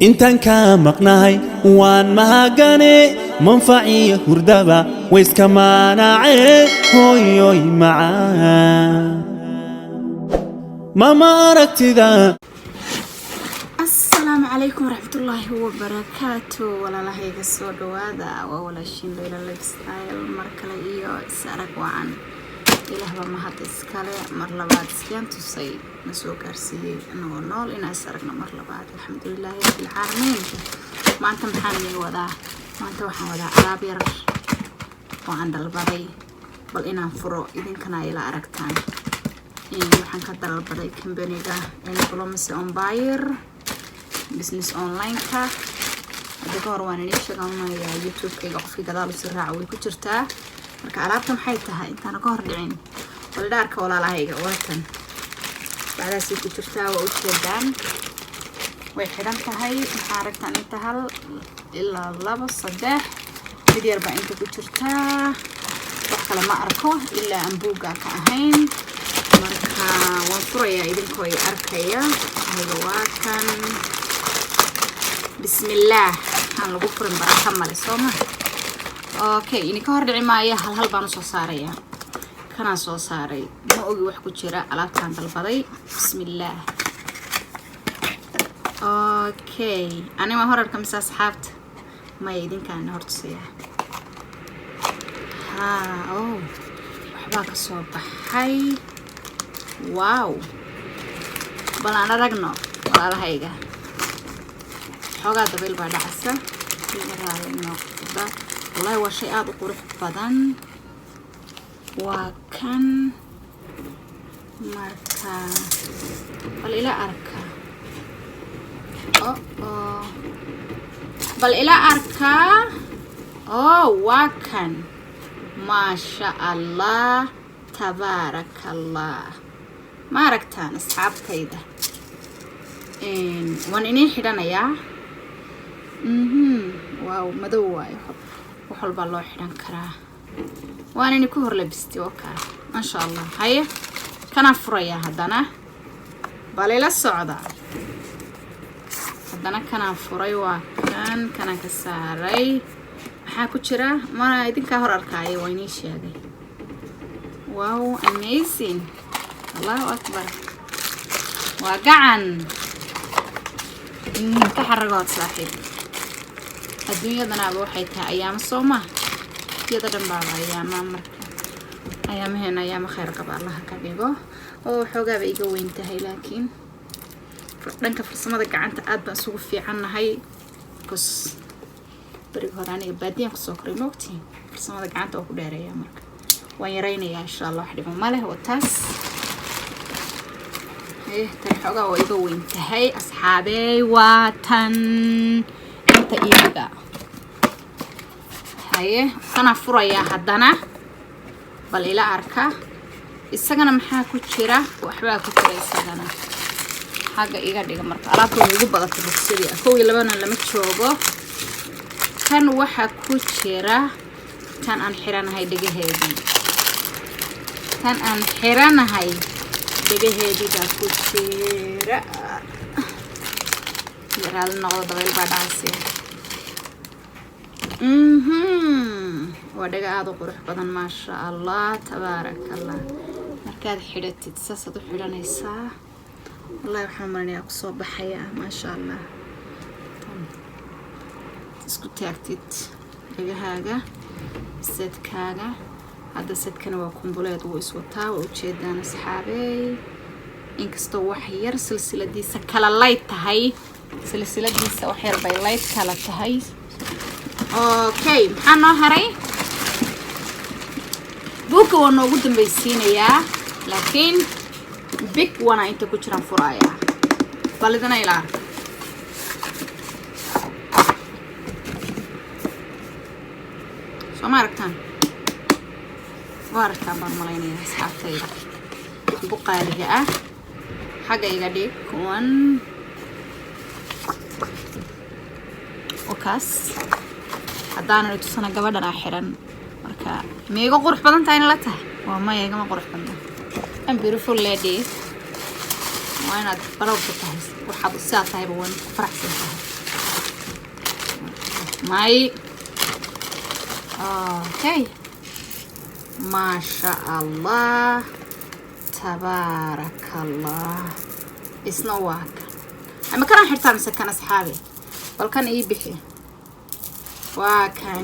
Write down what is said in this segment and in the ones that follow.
intaan ka maqnahay waan mahagane manfaciyo hurdaba wayska maanaace hooyoy macaan mama aragtida. السلام عليكم ورحمة الله وبركاته. ولا لا هيك الصوت وهذا ولا شيء ليلة لايف ستايل مركلة إيو سارك وعن إله ما هاد إسكالة مرلبات سكان تصي نسوق أرسي إنه نول إن ساركنا مرلبات الحمد لله رب العالمين. ما أنت محامي وذا ما أنت وحنا وذا عربي وعند البضي بل إنا فرو إذن كنا إلى أركتان إن وحن كتر البضي كمبني ده إن بلومس أون باير business online ka hada ka hor waan inii sheegaynaa YouTube-kayga qofkii gadaal u siraaca way ku jirtaa marka alaabta maxay tahay intaan ka hor dhicin walaarka walaalahayga watan baadaas ku jirtaa waa u jeedaan way xiran tahay maxaa aragtaan inta hal ilaa laba saddex mid yar baa inta ku jirtaa wax kale ma arko ilaa aan buuga ka ahayn marka waan furayaa idinkoo ay arkaya aniga waa kan بسم الله هلا بكرة بركة مالي سوما اوكي إني كهر دعي معايا هل بانو سو ساريا كنا سو ساري ما اوغي وحكو جيرا على كان البضي بسم الله اوكي انا ما هور اركم اصحابت ما يدين كان هورت سيا ها او وحباك سو بحي واو بل انا رقنا ولا هيغا xogaa dabeel baa dhacaysa ilaa noqda wallahi waa shay aad u qurux badan waa kan marka bal ila arka bal ila arka waa kan maasha allah tabaarakallah ma aragtaan asxaabtayda waan inii xidhanayaa واو مدو واي وحول بالله حدان كرا وانا نكو هور لبستي وكا ما شاء الله هيا كان فريا هدانا بالي لا السعودة هدانا كان فري وكان كساري maxaa ku jira ma idinka hor arkaayo wayni sheegay wow amazing Allahu akbar waa gacan ka xaragood saaxiib adduunyadana waxay tahay ayaam Soomaa iyada dhanba ayaama marka ayaamaheena ayaama khayr qaba Allah ka dhigo oo xogaaba iga weyn tahay laakiin dhanka farsamada gacanta aad baan isugu fiicanahay kus bari horaniga baadiyan ku soo koray noqtiin farsamada gacanta oo ku dheereeya marka waan yareynayaa insha Allah wax dhibo ma leh wataas tan xogaa oo iga weyn tahay asxaabey waatan inta iiga haye kana furaya hadana bal ila arka isagana maxaa ku jira waxba ku jira isagana haga iga dhiga marka alaabta ugu badato bogsadii koow iyo labana lama joogo kan waxa ku jira tan aan xiranahay dhigaheedii tan aan xiranahay dhigaheedii baa ku jira يرال نقطة dabeel baa dhacaysa wadhaga aad u qurux badan ma sha Allah tabaarakallah markaad xidhatid saasad u xidhanaysaa wallahi waxaan marnayaa ku soo baxaya ma sha Allah isku taagtid dhagahaaga sadkaaga hadda sadkana waa kumbuleed uu iswataa oo ujeedaan asxaabey inkastoo wax yar silsiladiisa kala lay tahay silsiladiisa wax yar bay light kala tahay okay maxaa noo haray buuka waa noogu dambaysiinayaa laakiin big wana inta ku jiraan furaaya balidana ilaa soo ma aragtaan waa aragtaan baan malaynayaa asxaabtayda buqaaliga ah xagga iga dhig kuwan وكاس هدانا لتوصنا قبضنا أحيراً مركا ميغو قرح بدن تاين لتها وما يغا ما قرح بدن I'm beautiful lady وانا بلو بتهيس waxaad sidaa tahayba waan ku faraxsan tahay may okay maasha allah tabaarakallah isna waa kan ama kanaan xirtaa mise kan asxaabi bal kan ii bixi waa kan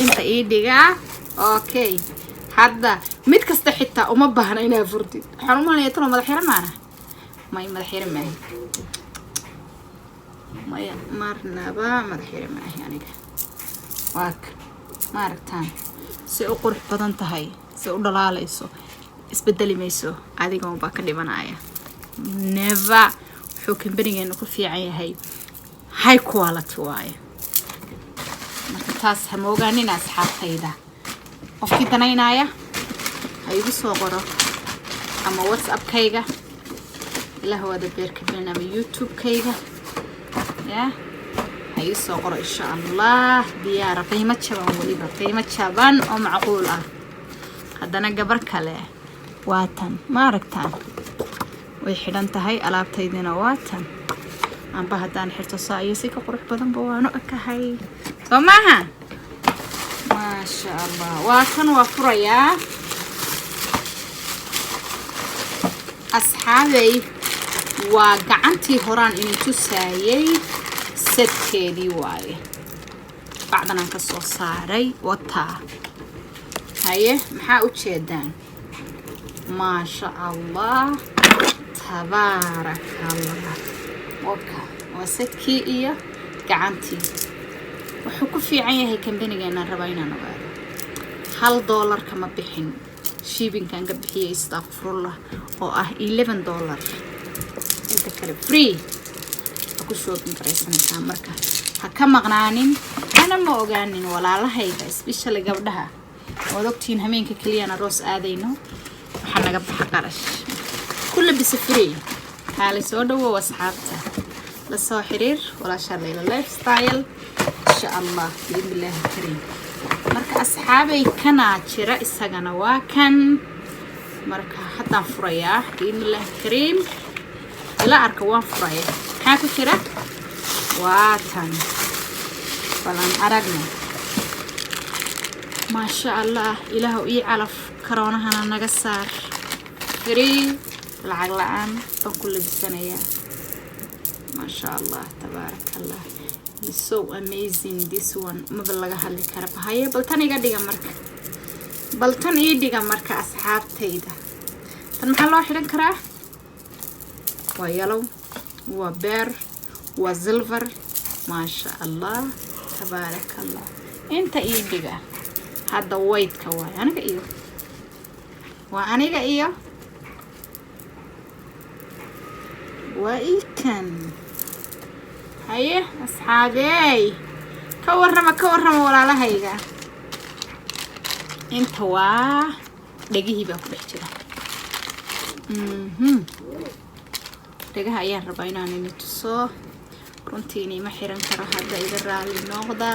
inta ii dhigaa okay hadda mid kasta xitaa uma baahna inaa furtid waxaan u malaya talo madax xiran maana may madax xiran maahay maya marnaba madax xiran maahay aniga waa kan ma aragtaan si u qurux badan tahay si u dhalaalayso isbedeli mayso adigoon baa ka dhimanaya never wuxuu kambanigeenna ku fiican yahay high quality waaye marka taas ha moogaanina asxaabtayda qofkii danaynaya ha igu soo qoro ama whatsappkayga ilaah waada beerka bilin ama youtubekayga ya ha igu soo qoro insha allah diyaara qiimo jaban weliba qiimo jaban oo macquul ah haddana gabar kale waatan ma aragtaan way xidhan tahay alaabtaydina waatan amba haddaan xirto saa iyo si ka qurux badanba waanu ekahay soo maaha maasha allah waa kan waa furayaa asxaabay waa gacantii horaan idin tusaayay sadkeedii waaye bacdanaan ka soo saaray wataa haye maxaa u jeedaan maasha allah tabaarakallah waa sadkii iyo gacantii wuxuu ku fiican yahay kambanigeena raba inaan ogaado $1 kama bixin shippingkan ka bixiyay astaghfirullah oo ah $11 inta kale free aku shopping karaysanaysaa marka ha ka maqnaanin ana ma ogaanin walaalahayga especially gabdhaha oo ogtiin hameenka kaliyana roos aadayno waxa naga baxa qarash kullu bis free haali soo dhawo asxaabta la soo xiriir wala sharlayla lifestyle insha allah billahi kareem marka asxaabay kana jira isagana waa kan marka haddaan furayaa billahi kareem ila arka waan furayaa maxaa ku jira waa tan balan aragna ما شاء الله إله إي علف كرونها نجا صار فري العقلان بكل السنة ما شاء الله تبارك الله it's so amazing this one ما بلغها هاللي كرب هاي بلتاني قاعد يجمرك بلتاني يجمرك أصحاب تيدا تنحلو حين كراه ويلو وبير وزلفر ما شاء الله تبارك الله انت ايديغا هذا وايد كواي انا ايو وانا ايو وايكن هاي اصحابي كورما ولا لهيغا انت وا دغيهي با كدخجيرا دغها ayaan rabaa inaan idin tuso runtii ma xiran karo hadda iga raali noqda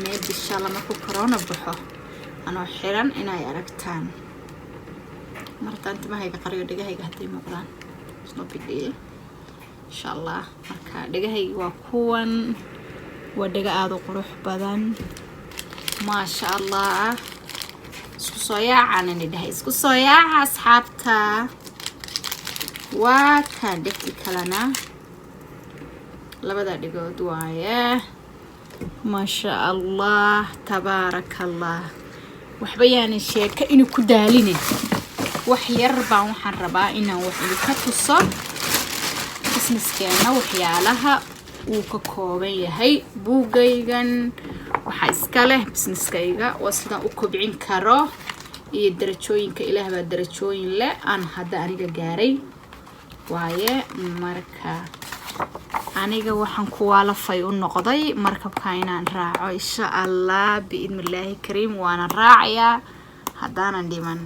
meel bisha lama ku corona baxo anoo xiran inay aragtaan martaan timahayga qariyo dhagahayga haday muuqdaan isno bidii insha Allah marka dhagahayga waa kuwan waa dhaga aad u qurux badan ma sha Allah isku soo yaacana nidhahay isku soo yaaca asxaabta waa ka dhigti kalena labada dhigood waaye ما شاء الله تبارك الله وحبيان شيكا إنو كداليني وحير بان وحن ربا إنو وحلو كتوصا بسنس كينا وحيالها وكاكوبي هاي بوغيغان وحايسكاله بسنس كيغا وصدا وكوبعين كارو إيه درجوين كإله با درجوين لا أنا هدا أنيغا غاري وايه مركا aniga waxaan ku waalafay u noqday markabka inaan raaco insha Allah biidmillahi kareem waana raaciya hadaanan dhiman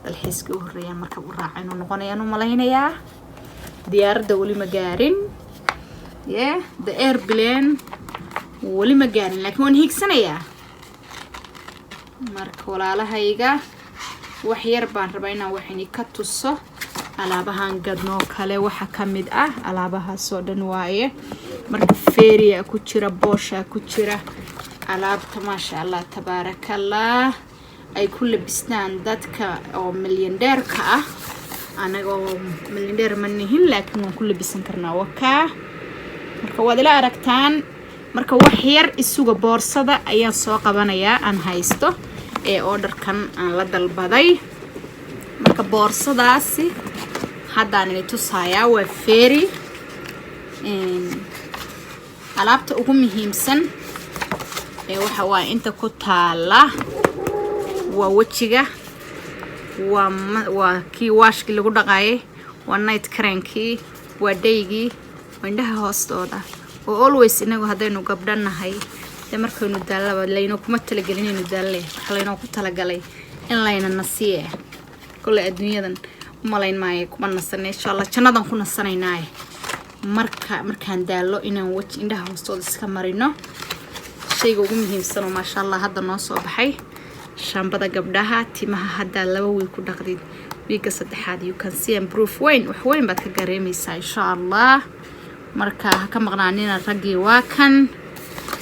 dalxiiska u horeeyay markab u raacay inuu noqonayo inuu malaynayaa diyaaradda wali ma gaarin the airplane wali ma gaarin laakiin waan hiigsanayaa marka walaalahayga wax yar baan rabaa inaan waxini ka tuso alaabahan gadno kale waxa kamid ah alaabaha soo dhan waaye marka feeriya ku jira boosha ku jira alaabta ma sha Allah tabaarakallah ay ku labistaan dadka oo milyaneerka ah anaga oo milyaneer ma nihin laakiin waan ku labisan karnaa waka marka waad ila aragtaan marka wax yar isuga boorsada ayaan soo qabanayaa aan haysto ee orderkan aan la dalbaday marka boorsadaasi haddaan inay tusayaa waa feeri alaabta ugu muhiimsan ee waxa waa inta ku taala waa wajiga waa kii waashkii lagu dhaqaayay waa night creamkii waa daygii waa indhaha hoostooda oo always inagu haddaynu gabdhanahay de markaynu daalaba layno kuma talagelin inaynu daalle waxa laynoo ku talagalay in layna nasiye kule adduunyadan umalayn maayo kuma nasanay insha Allah jannadan ku nasanaynaaye markaan daalo inaan waji indhaha hoostooda iska marino shayga ugu muhiimsan oo maasha Allah hadda noo soo baxay shaambada gabdhaha timaha hadda 2 wiil ku dhaqdid wiiga saddexaad you can see improve wax weyn baad ka gareemaysaa insha Allah marka ka maqnaanina ragii waa kan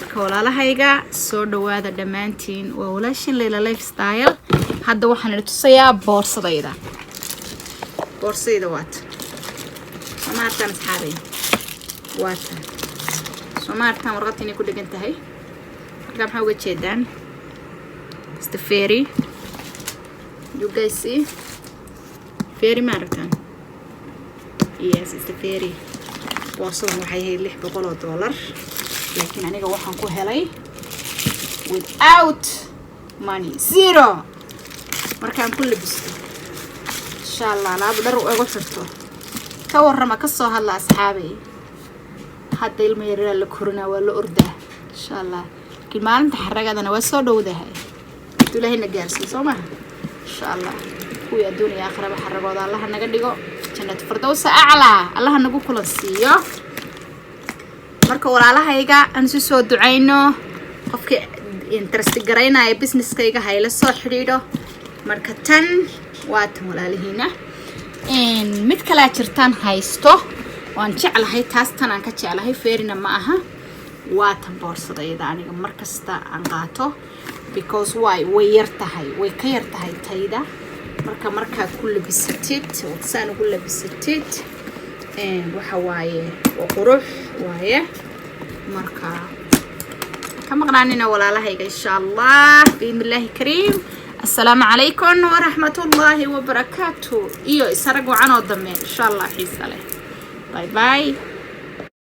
marka walaalahayga soo dhawaada dhamaantiin waa walaashin Layla Lifestyle hadda waxaan idin tusayaa boorsadayda waat soomaartan asxaabay waat soomaartan warqadini ku dhagan tahay marka maxaa uga jeedaan it's the fairy you guys see fairy marathon yes it's the fairy boorsada waxay ahayd $600 laakiin aniga waxaan ku helay without money zero markaan ku labisto insha Allah laab dhar u ego jirto ka warrama ka soo hadla asxaabay hadda ilmo yar la korina waa la ordaa insha Allah maalinta xaragadana waa soo dhowdahay Ilaahay na gaarsiiyo Soomaa insha Allah kuwi adduunka aakhirada xaragooda Allah naga dhigo jannat firdaws a'la Allah nagu kula siiyo marka walaalahayga aan soo duceyno qofka interest gareynaya businesskayga hayla soo xiriiro marka tan waa tan walaalihiina mid kala jirtaan haysto waan jeclahay taas tan aan ka jeclahay feerina ma aha waa tan boorsadayda aniga markasta aan qaato because way ka yar tahay tayda marka ku labisatid saan ugu labisatid waxa waaye qurux waaye marka ka maqnaanina walaalahayga insha Allah billahi kariim السلام عليكم ورحمة الله وبركاته إيو إسرق وعنو دمي إن شاء الله حيث عليه باي باي